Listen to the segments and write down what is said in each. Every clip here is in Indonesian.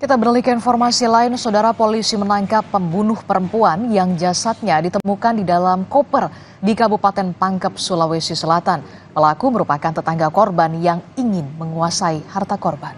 Kita beralih ke informasi lain, saudara. Polisi menangkap pembunuh perempuan yang jasadnya ditemukan di dalam koper di Kabupaten Pangkep, Sulawesi Selatan. Pelaku merupakan tetangga korban yang ingin menguasai harta korban.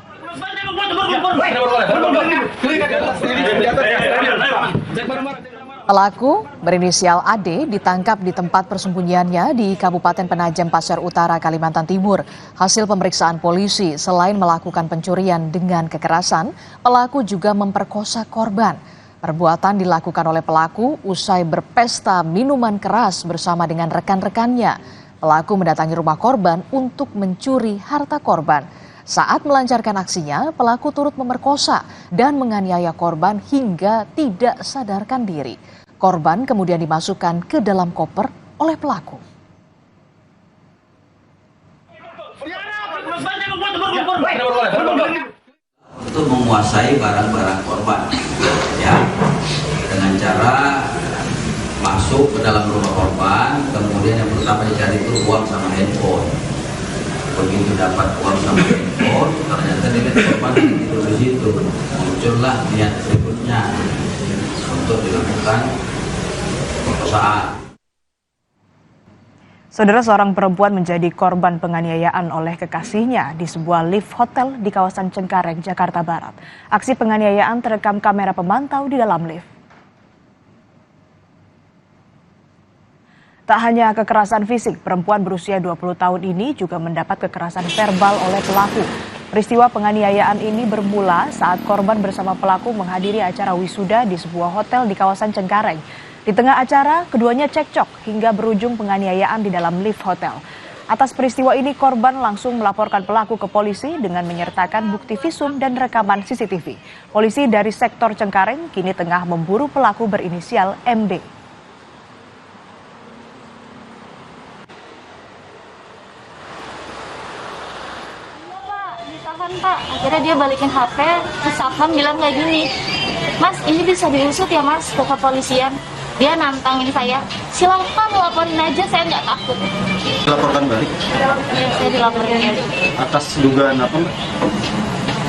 Pelaku berinisial AD ditangkap di tempat persembunyiannya di Kabupaten Penajam Pasir Utara, Kalimantan Timur. Hasil pemeriksaan polisi, selain melakukan pencurian dengan kekerasan, pelaku juga memperkosa korban. Perbuatan dilakukan oleh pelaku usai berpesta minuman keras bersama dengan rekan-rekannya. Pelaku mendatangi rumah korban untuk mencuri harta korban. Saat melancarkan aksinya, pelaku turut memerkosa dan menganiaya korban hingga tidak sadarkan diri. Korban kemudian dimasukkan ke dalam koper oleh pelaku. Untuk menguasai barang-barang korban, ya, dengan cara masuk ke dalam rumah korban, kemudian yang pertama dicari itu uang sama handphone. Begitu dapat uang sama handphone, ternyata dia korban tidur di situ. Muncullah niat berikutnya untuk dilakukan perkosaan. Saudara, seorang perempuan menjadi korban penganiayaan oleh kekasihnya di sebuah lift hotel di kawasan Cengkareng, Jakarta Barat. Aksi penganiayaan terekam kamera pemantau di dalam lift. Tak hanya kekerasan fisik, perempuan berusia 20 tahun ini juga mendapat kekerasan verbal oleh pelaku. Peristiwa penganiayaan ini bermula saat korban bersama pelaku menghadiri acara wisuda di sebuah hotel di kawasan Cengkareng. Di tengah acara, keduanya cekcok hingga berujung penganiayaan di dalam lift hotel. Atas peristiwa ini, korban langsung melaporkan pelaku ke polisi dengan menyertakan bukti visum dan rekaman CCTV. Polisi dari sektor Cengkareng kini tengah memburu pelaku berinisial MD. Ditahan, Pak. Akhirnya dia balikin HP, terus Satpam bilang kayak gini, "Mas, ini bisa diusut ya, Mas, ke kepolisian." Dia nantangin saya, "Silakan laporin aja, saya nggak takut." Dilaporkan balik? Saya dilaporin balik. Atas dugaan apa, Mbak?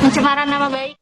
Pencemaran nama baik.